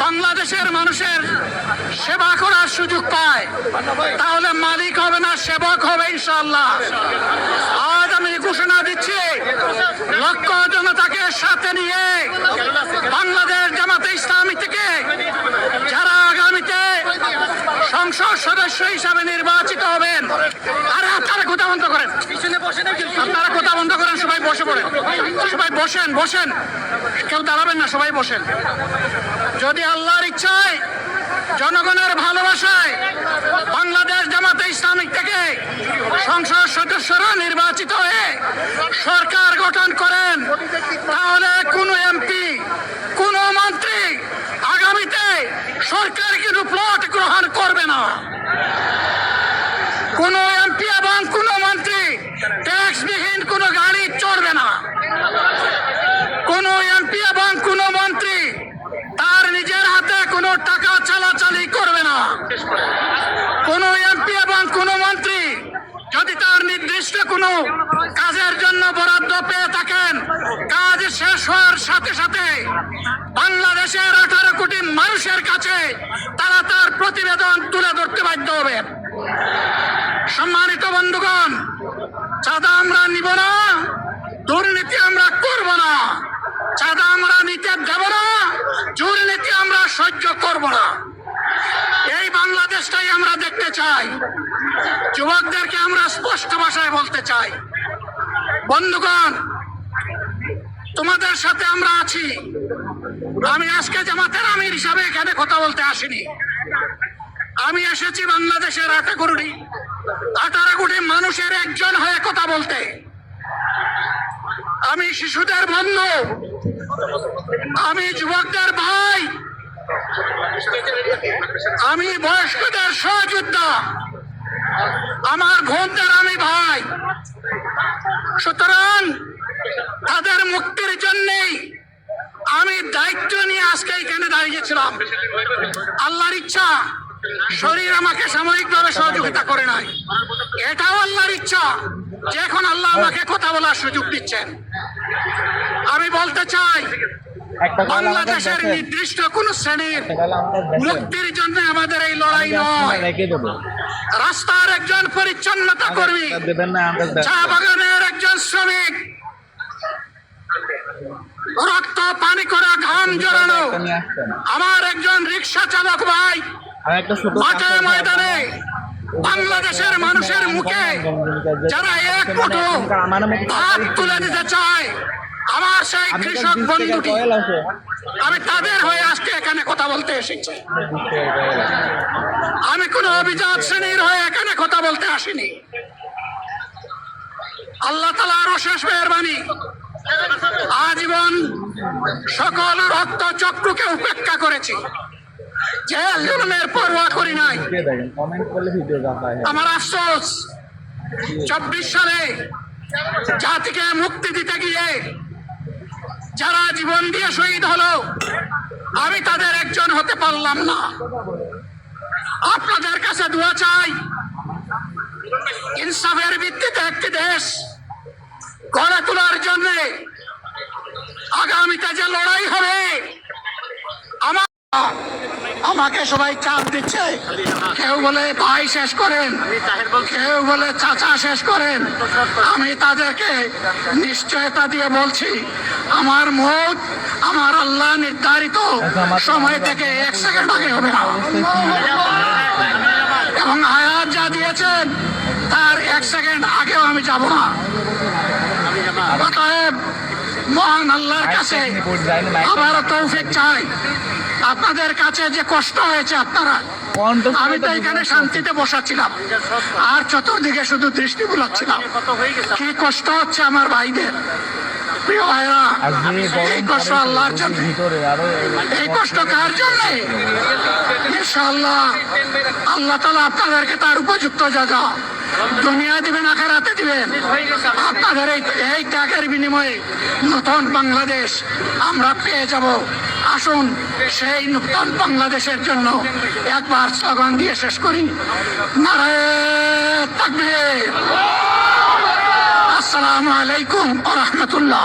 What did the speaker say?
বাংলাদেশের মানুষের সেবা করার সুযোগ পায় তাহলে মালিক হবে না, সেবক হবে ইনশাআল্লাহ। আজ আমি ঘোষণা দিচ্ছি, লক্ষ জনতাকে সাথে নিয়ে বাংলাদেশ জামাতে ইসলামী থেকে যারা আগামীতে সংসদ সদস্য হিসাবে নির্বাচিত হবেন, আরে আপনারা কথা বন্ধ করেন, আপনারা কথা বন্ধ করেন, সবাই বসে পড়েন, সবাই বসেন, বসেন, কেউ দাঁড়াবেন না, সবাই বসেন। যদি আল্লাহর ইচ্ছায় জনগণের ভালোবাসায় বাংলাদেশ জামাতে ইসলামী থেকে সংসদ সদস্যরা নির্বাচিত হয়ে সরকার গঠন করেন, তাহলে কোনো এমপি, কোনো মন্ত্রী আগামীতে সরকার কিন্তু প্লট গ্রহণ করবে না। কোনো এমপি এবং কোনো মন্ত্রী ট্যাক্সবিহীন কোনো গাড়ি চড়বে না। কোনো এমপি এবং কোনো মন্ত্রী তার নিজের হাতে কোনো টাকা চালাচালি করবে না। কোনো এমপি এবং কোনো মন্ত্রী যদি তার নির্দিষ্ট কোনো কাজের জন্য বরাদ্দ পেয়ে থাকেন, কাজ শেষ হওয়ার সাথে সাথে বাংলাদেশের 18 কোটি মানুষের কাছে তারা তার প্রতিবেদন তুলে ধরতে বাধ্য হবে। সম্মানিত বন্ধুগণ, চাঁদা আমরা নিব না, দুর্নীতি আমরা করব না, চাঁদা আমরা নিতে দেব না, দুর্নীতি আমরা সহ্য করব না। এই বাংলাদেশটাই আমরা দেখতে চাই। যুবকদেরকে আমরা স্পষ্ট ভাষায় বলতে চাই, বন্ধুগণ, তোমাদের সাথে আমরা আছি। আমি আজকে জামাতের আমির হিসাবে এখানে কথা বলতে আসিনি। আমি এসেছি বাংলাদেশের 18 কোটি মানুষের একজন হয়ে কথা বলতে। আমি শিশুদের বন্ধু, আমি যুবকদের ভাই, আমি বয়স্কদের সহযোদ্ধা, আমার বোনদের আমি ভাই। সুতরাং তাদের মুক্তির জন্যেই আমি দায়িত্ব নিয়ে আজকে এখানে দাঁড়িয়েছিলাম। আল্লাহর ইচ্ছা শরীর আমাকে সাময়িকভাবে সহযোগিতা করে নাই, এটাও আল্লাহর ইচ্ছা যে এখন আল্লাহ আমাকে কথা বলার সুযোগ দিচ্ছেন। আমি বলতে চাই, বাংলাদেশের নির্দিষ্ট কোন শ্রেণীর মুক্তির জন্য আমাদের এই লড়াই নয়। রাস্তার একজন পরিচ্ছন্নতা কর্মী, চা বাগানের একজন শ্রমিক, রক্ত পানি করা ঘাম জড়ানো আমার একজন রিক্সা চালক ভাই মাঠে ময়দানে বাংলাদেশের মানুষের মুখে যারা এক মুঠো ভাত তুলে দিতে চায়, আমার সেই কৃষক বন্ধুটি, আমি তাদের হয়ে আজকে এখানে কথা বলতে এসেছি। আমি কোন অভিজাত শ্রেণীর হয়ে এখানে কথা বলতে আসিনি। আল্লাহ তাআলার অশেষ মেহেরবানি, আজীবন সকল রক্ত চক্রকে উপেক্ষা করেছি, যে জুলুমের পরোয়া করি নাই। আমার আফসোস, 24 সালে জাতিকে মুক্তি দিতে গিয়ে যারা জীবন দিয়ে শহীদ হলো, আমি তাদের একজন হতে পারলাম না। আপনাদের কাছে দোয়া চাই, ইনসাফের ভিত্তিতে একটি দেশ গড়ে তোলার জন্য আগামীতে যে লড়াই হবে। আমাকে সবাই চাপ দিচ্ছে, কেউ বলে ভাই শেষ করেন, কেউ বলে চাচা শেষ করেন। আমি তাদেরকে নিশ্চয়তা দিয়ে বলছি, আমার মত আমার আল্লাহ নির্ধারিত সময় থেকে 1 সেকেন্ড আগে হবে না, এবং হায়াত যা দিয়েছেন তার 1 সেকেন্ড আগেও আমি যাব না। অতএব মহান আল্লাহর কাছে আবারও তৌফিক চাই। আপনাদের কাছে যে কষ্ট হয়েছে, আপনারা, আমি তো এখানে শান্তিতে বসাচ্ছিলাম আর চতুর্দিকে শুধু দৃষ্টি বুলাচ্ছিলাম। কি কষ্ট হচ্ছে আমার ভাইদের, প্রিয় ভাইরা, এই কষ্ট আল্লাহর জন্য, এই কষ্ট কার জন্য? ইনশাআল্লাহ আল্লাহ তাআলা আপনাদেরকে তার উপযুক্ত জায়গা দুনিয়া দিবেন, আখেরাতে দিবেন। আপনাদের এই ত্যাগের বিনিময়ে নতুন বাংলাদেশ আমরা পেয়ে যাব। আসুন সেই নতুন বাংলাদেশের জন্য একবার স্লোগান দিয়ে শেষ করি, নারায়ে তাকবীর। আসসালামু আলাইকুম ওয়া রাহমাতুল্লাহ।